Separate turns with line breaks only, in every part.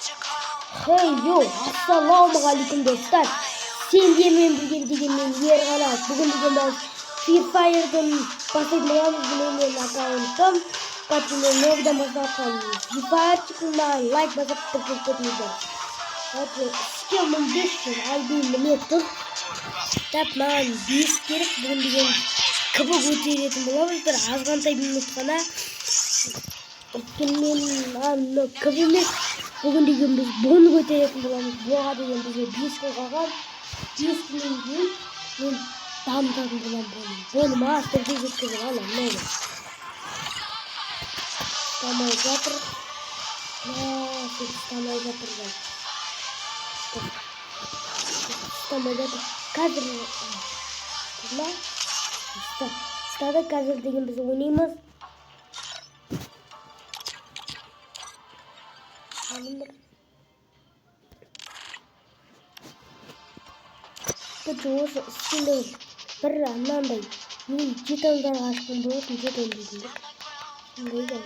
Hey yo, assalamualaikum dostlar. Şimdi bugün yer kanal. Bugün ben Free Fire'dan bahsetmeyeceğim. Benim account'um. Kaçınca nereden bahsedeceğim? Free Fire çıkınlar. Like basıp tıklatmayacağım. Hadi skill'ım 500. Albümüm yoktur. Tapman 100 gerek. Bugün kapı götüretim bulamaz. Azgantay bir mutkana. Kimin kapımız. Bugün biz bunu götürelim bulamız. Bu arada bize 100 kalkan. 100 kimin gün. Ben tam bulam. Bunu master diyecek kızım. Allah'ım ne olur. Tamam yatır. Tamam yatıracağım. Tamam yatır. Kadir. Tamam. Stada Kadir деген biz oynayımız. Çoğu şimdi bir anlamda ben jetondan aşkım boyutun jeton dedim. Şimdi de.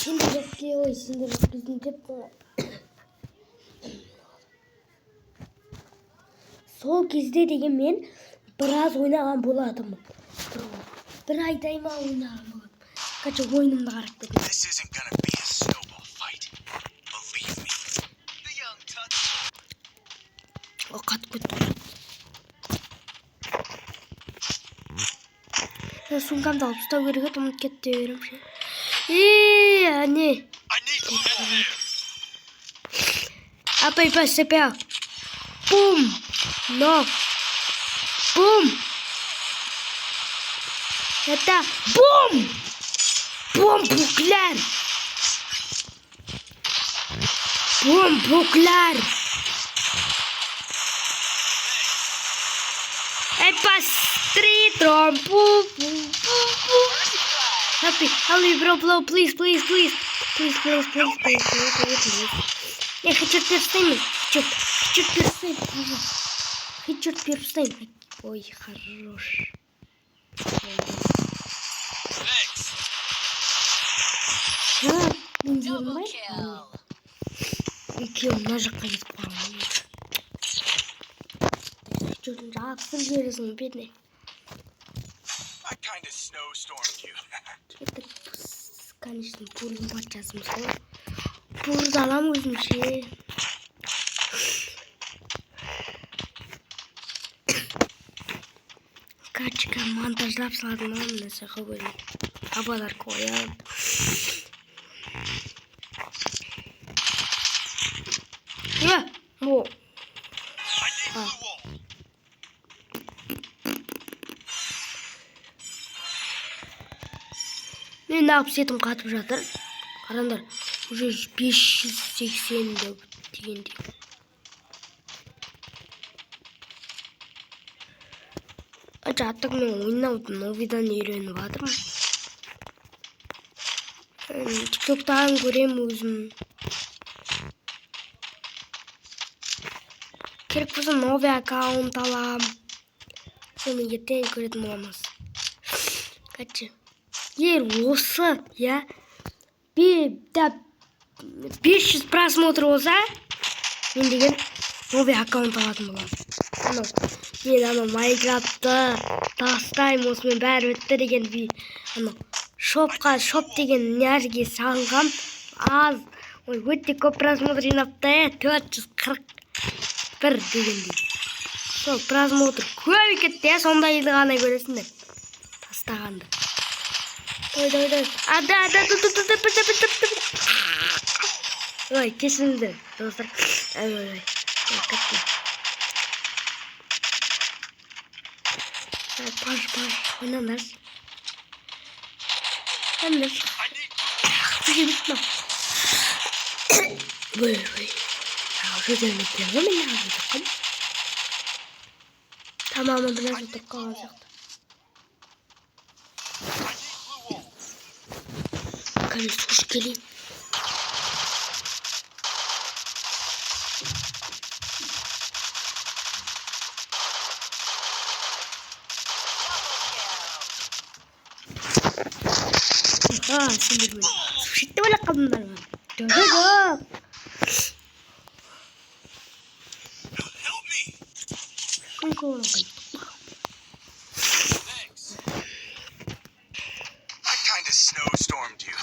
Şimdi bekliyor, şimdi bizim jeton. Sol кезде деген мен біраз ойнаған болатынмын. Bir ayдай ма ойнаған болатынмын. Қанша ойынымды қарап көрдім. О, қатып кетті. Сумкамды алып ұстау керек еді, ұмытып кетті деп беремін. Әне. Апай па сепя. Бум. No. Boom. Hatta boom. Boom buklar. Boom buklar. Pas street rom. Boom. Happy, bro, blow, please. Please. Я хочу перстами. Хочу перстами. Хитчет перстень. Ой, хорош. Килл ножик есть пару. Что-то жапсың жересің, бедный. Это, конечно, пурын парчасымыз ғой. Пурды алам өзімше. Качка монтажлап салдым, мына саха бөлім. Абалар қояды. О. Мен ағып сетім қатып жатыр. Қарандар, уже 580 дегендей. Жаттық мен ойнауды новидан үйреніп жатырмын. Тиктоктан көремін өзім. Керек болса новый аккаунт алам. Соны ертең көретін боламыз. Қачы. Ер осы, я 500 просмотр болса, мен деген новый аккаунт алатын болам. Мен Майнкрафтты тастаймын, осымен бәрі өтті деген шоп деген нәрге салғам. Аз, өте көп просмотр жинапты, 441 дегендей. Сол просмотр көп кетті, сондайды ғана көресіңдер. Тастағанды. Ой, кесіңіздер, достар. Ой, қатты. Паш, ойнаңдар. Ойнаңдар. Бізге бітті. Ой. Уже дәметтен ғой мен ағып жатқан. Тамамы біраз ұтып қалған сияқты. Қазір суш келейін. şimdi böyle. Şimdi böyle kadınlar var. Dönüyor. Şimdi ona koy.
I kind of snowstormed you.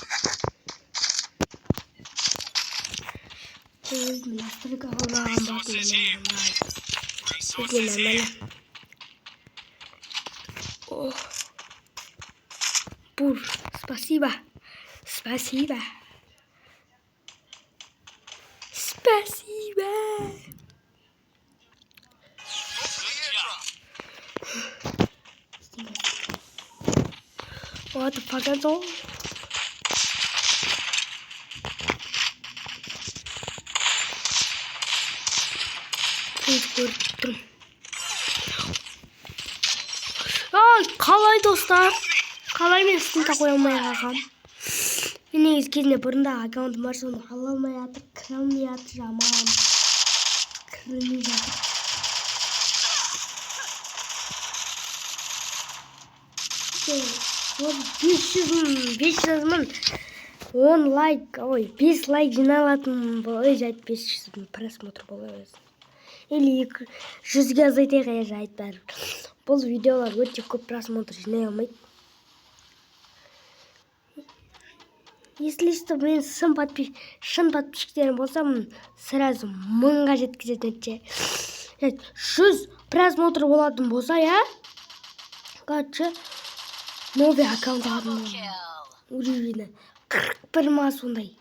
О, Бур, спасибо. Спасибо. Спасибо. What the fuck is all? Қалай достар? Қалай мен сіздің қоя алмай қалғам? Мен негізі кезінде бұрында аккаунтым бар, соны ала алмай жатыр, кіре алмай жатыр, жаман. Кірмей жатыр. Вот 500 мың 10 лайк, ой, 5 лайк жиналатын болай жайт 500 мың просмотр болай өзі. Или 100-ге азайтайық ая жайт бәрі. Бұл видеолар өте көп просмотр жинай алмайды. Если что, мен шын подписчиктерім болса, сразу 1000-ға жеткізетін. 100 просмотр болатын болса, я, короче, новый аккаунт алдым. Уровені 41 ма сондай.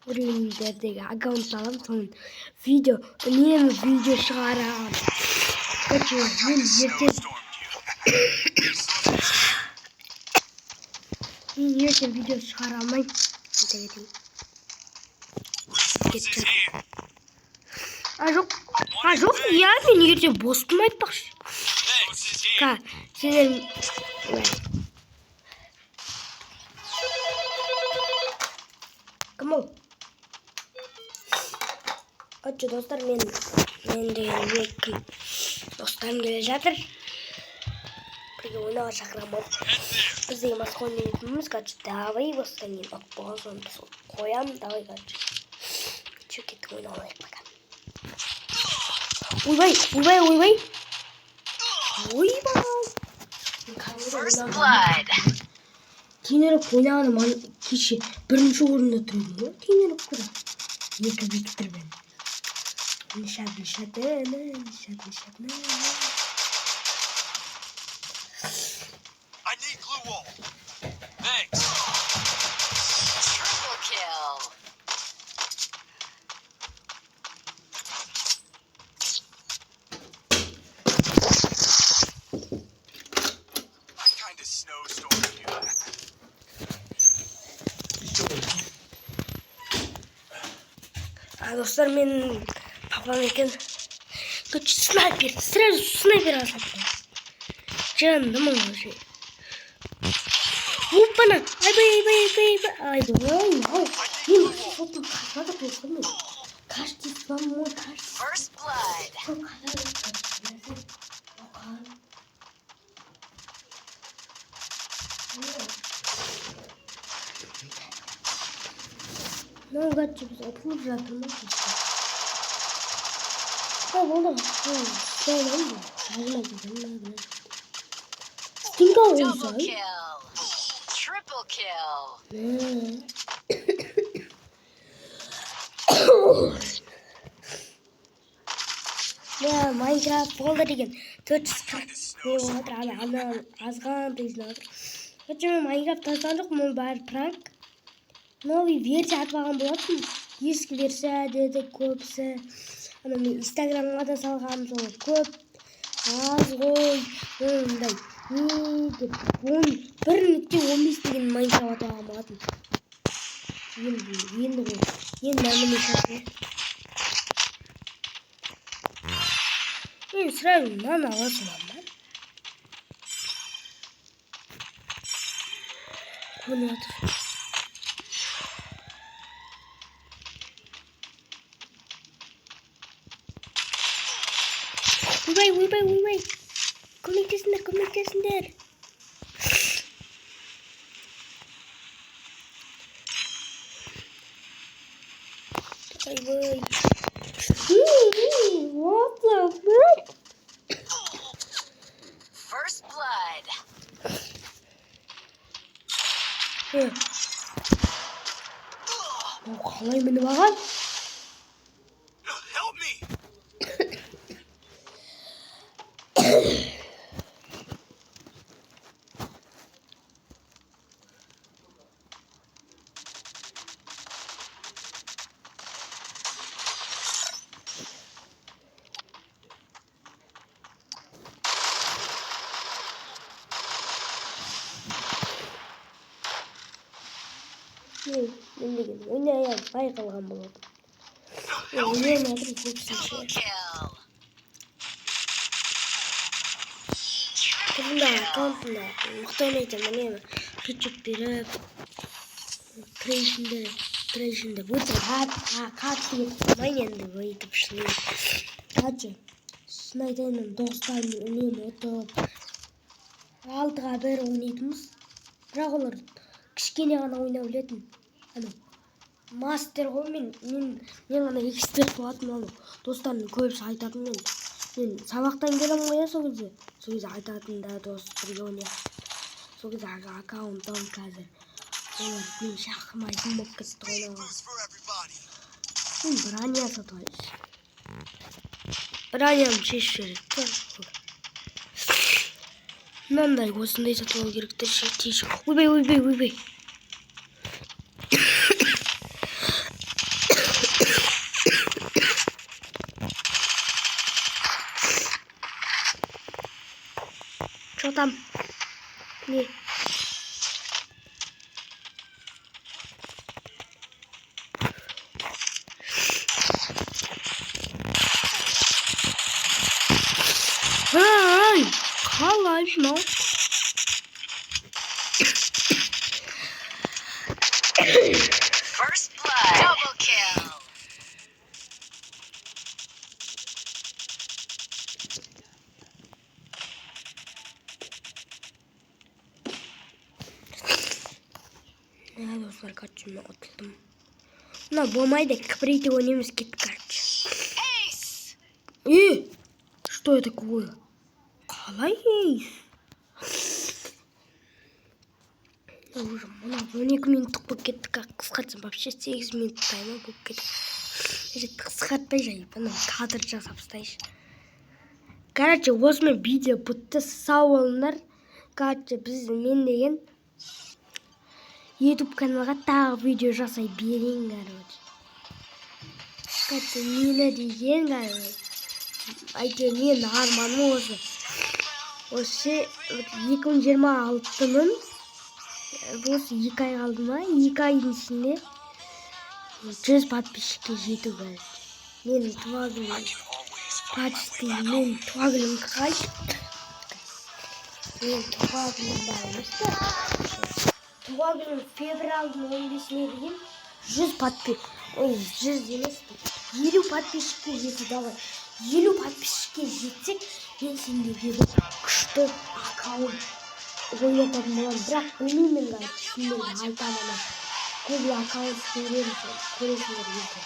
Уровеньдердегі аккаунт алам, соның видео шығарам. Короче, мен ертең видео шығара алмайм. Жоқ, я мен ертең боспын айтпақшы. Сендер кім ол? Короче, достар, мен деген кім достарым келе жатыр. Бірге ойнауға шақырам болды. Біз деген басқа ойнайтынымыз, короче, давай осыдан кейін от болған соң біз қоям, давай, короче. Че, кеттік ойнауға пока. Ойбай. Кейініріп ойнағаны кеше бірінші орында тұрмын ғой. Кейініріп көре. Екі бекітірмен. Нишат.
I need glue wall. Thanks.
Triple kill.
I kind of snowstormed you.
Достар, мен папам екен. Короче, снайпер. Сразу снайпер алсам. Жаным уже. Опана. Айбай. Мен шотым қашмады болсын мен. Қашты спам мой қашты.
First blood. Ну, короче, біз ұтылып жатырмыз. Болды. Double kill. Triple kill.
Майнкрафт болды деген 440 не отыр, ана азған тезін отыр. Короче, мен Майнкрафт таздан жоқ, бұл бәрі пранк. Новый версия атпаған болатын. Ескі версия деді көпсі. Ана мен инстаграмға да салғам, сол көп. Аз ғой. Ондай. Деп 1.15 деген Майнкрафт атпаған болатын. Енді ғой. Енді мәлімет шақыр. Мен сразу мынаны аласың ба? Көне отыр. Ойбай. Көмектесіңдер. Ой. What the fuck?
First blood.
қалай мініп алған?
Help me!
Мен деген ойнай бай қалған болады. Ойнаймадым көпсінші.
Double kill.
Қызында аккаунтында мықты ойнайтын міне хитчет беріп трейшінде өтірік қатты кетпей енді өйтіп шынымен. Қачы шын айтайын достарыммен үнемі ұтып алдыға бері ойнайтынбыз. Бірақ олар кішкене ғана ойнай білетін. Мастер ғой мен ғана эксперт болатын достарымның көбісі айтатын мен сабақтан келем ғой сол кезде айтатын да дос бірге ойнайық. Сол кезде аккаунтым қазір олар мен шақырмайтын болып кетті ойнауға.
Boost for everybody.
Мен броня сатып алайыншы. Броням шешіп жібереді. Мынандай осындай сатып алу керектер тиіш. Ойбай. Что там? Не. Ай, қалай мынау?
First blood. Double kill.
Достар, короче, мен ұтылдым. Мына болмайды, кіпірейте ойнаймыз кетті, короче.
Ace.
Что это такое? Қалай ейс? Уже мына 12 минуттық болып кетті, қысқартсам вообще 8 минут тайма болып кетті. Қысқартпай жайып, кадр жасап ұстайшы. Короче, осымен видео бітті, сау болыңдар. Короче, мен деген YouTube каналға тағы видео жасай берейін, короче. Короче, мені деген, әйтеуір мен арманым осы. Осы 2026-ның осы 2 ай қалды ма? 2 айдың ішінде 100 подписчикке жету, короче. Мен туа күнім почти мен туа күнім қайт. Мен туа күнім бар емес. Туа күнім февралдың 15-іне дейін 100 подписчик. Ой, 100 емес. 50 подписчикке жету, давай. 50 подписчикке жетсек, мен сендерге күшті аккаунт ойнататын боламын. Бірақ білмеймін ғой, сендерге айтамын. Көбі аккаунт көресіңдер еді.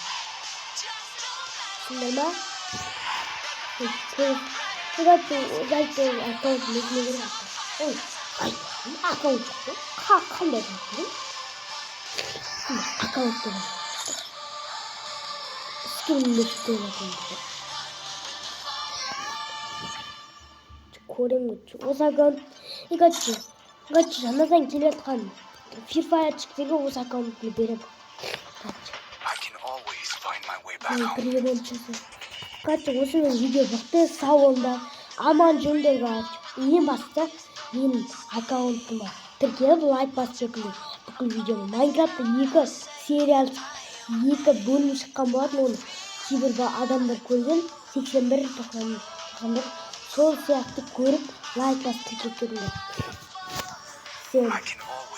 Сендер ма? Зайты аккаунт өзіне керек. Ой, аккаунт жоқ. Қандай жоқ? Аккаунт жоқ. Скинімді істеп жатырмын. Көрем өтші. Осы аккаунт, иғатшы жаңадан келетқан Free Fire чіктегі осы аккаунтты беріп.
I can always find my way back home.
Біргеден часы. Осымен видео бұқты, сау болыңдар. Аман жөнде қаршы. Ең басты менің аккаунтыма тіркеліп лайк басып жекілді. Бүкіл видеоны. Майнкрафтта 2 сериал, 2 бөлім шыққан болатын, оны кейбір адамдар көрген 81-91. Сол сияқты көріп лайк басып тіркеліп кетіңдер.
I can always